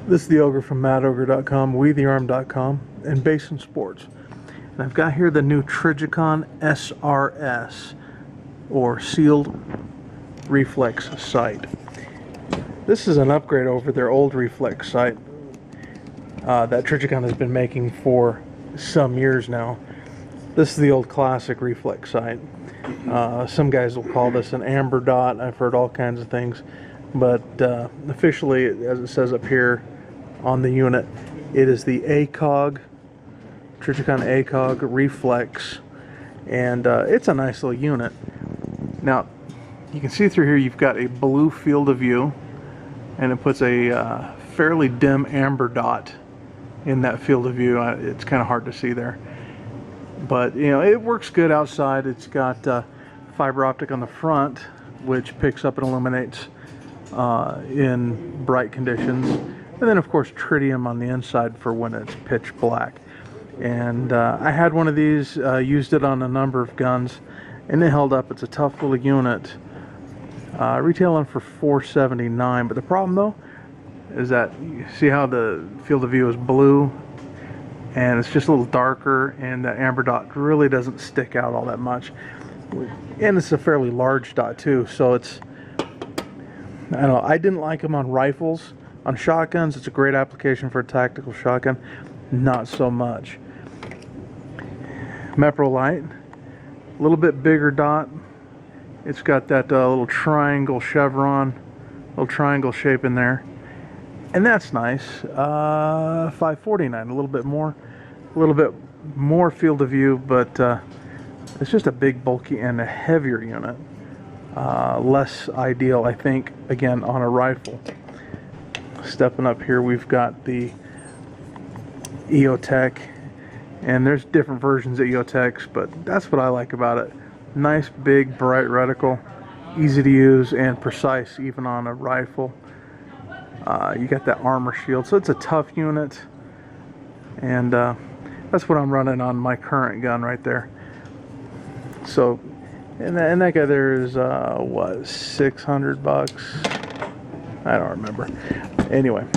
This is the Ogre from MadOgre.com, WeTheArm.com, and Basin Sports. And I've got here the new Trijicon SRS, or Sealed Reflex Sight. This is an upgrade over their old reflex sight that Trijicon has been making for some years now. This is the old classic reflex sight. Some guys will call this an amber dot. I've heard all kinds of things, but officially, as it says up here on the unit, it is the Trijicon ACOG reflex, and it's a nice little unit. Now you can see through here you've got a blue field of view, and it puts a fairly dim amber dot in that field of view. It's kind of hard to see there, but you know, it works good outside. It's got fiber optic on the front, which picks up and illuminates in bright conditions, and then of course tritium on the inside for when it's pitch black. And I had one of these, used it on a number of guns, and it held up. It's a tough little unit, retailing for $479. But the problem though is that you see how the field of view is blue, and it's just a little darker, and that amber dot really doesn't stick out all that much. And it's a fairly large dot too, so it's, I don't know, I didn't like them on rifles. On shotguns, it's a great application for a tactical shotgun. Not so much. Meprolite, a little bit bigger dot. It's got that little triangle chevron, little triangle shape in there, and that's nice. $549, a little bit more field of view, but it's just a big, bulky, and a heavier unit. Less ideal, I think, again, on a rifle. Stepping up here, we've got the EOTECH, and there's different versions of EOTECHs, but that's what I like about it. Nice, big, bright reticle, easy to use and precise even on a rifle. You got that armor shield, so it's a tough unit, and that's what I'm running on my current gun right there. So, and that guy there is what, $600? I don't remember. Anyway,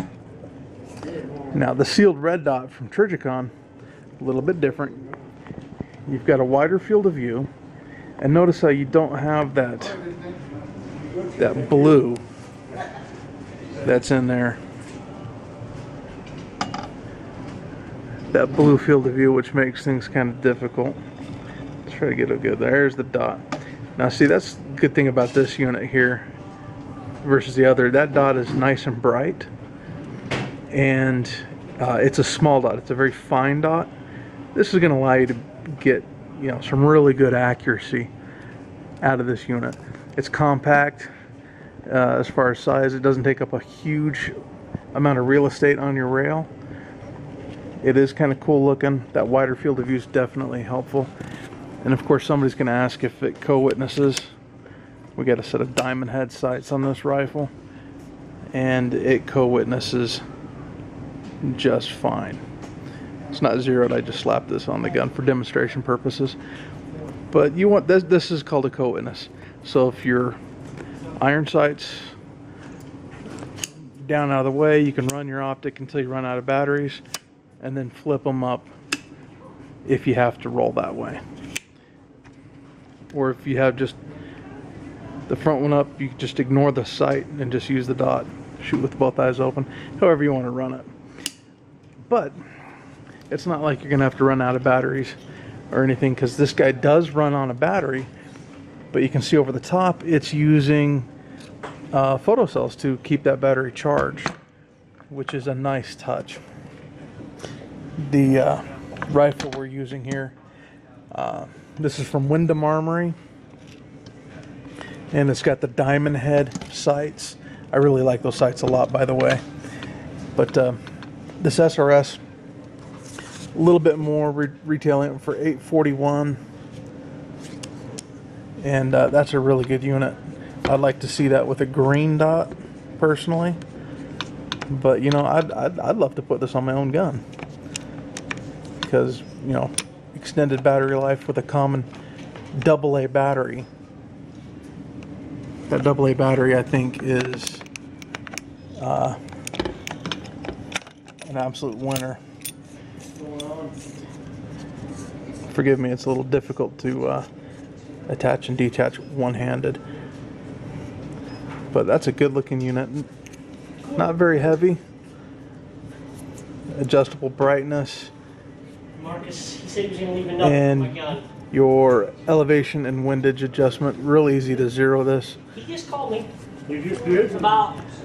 now the sealed red dot from Trijicon, a little bit different. You've got a wider field of view, and notice how you don't have that blue that's in there. That blue field of view, which makes things kind of difficult. Let's try to get it good. There's the dot. Now see, that's the good thing about this unit here versus the other. That dot is nice and bright, and it's a small dot. It's a very fine dot. This is going to allow you to get, you know, some really good accuracy out of this unit. It's compact as far as size. It doesn't take up a huge amount of real estate on your rail. It is kind of cool looking. That wider field of view is definitely helpful. And of course, somebody's going to ask if it co-witnesses. We got a set of diamond head sights on this rifle, and it co-witnesses just fine. It's not zeroed. I just slapped this on the gun for demonstration purposes. But you want this. This is called a co-witness. So if your iron sights down out of the way, you can run your optic until you run out of batteries, and then flip them up if you have to roll that way. Or if you have just the front one up, you just ignore the sight and just use the dot. Shoot with both eyes open, however you want to run it. But it's not like you're going to have to run out of batteries or anything, because this guy does run on a battery, but you can see over the top it's using photocells to keep that battery charged, which is a nice touch. The rifle we're using here, this is from Wyndham Armory, and it's got the diamond head sights. I really like those sights a lot, by the way. But this SRS, a little bit more, retailing for $841, and that's a really good unit. I'd like to see that with a green dot, personally. But you know, I'd love to put this on my own gun, because you know, extended battery life with a common AA battery. That AA battery, I think, is an absolute winner. Forgive me, it's a little difficult to attach and detach one-handed. But that's a good looking unit. Not very heavy. Adjustable brightness. Marcus, he said he was going to leave a note and with my gun. Your elevation and windage adjustment. Real easy to zero this. He just called me. You just did? About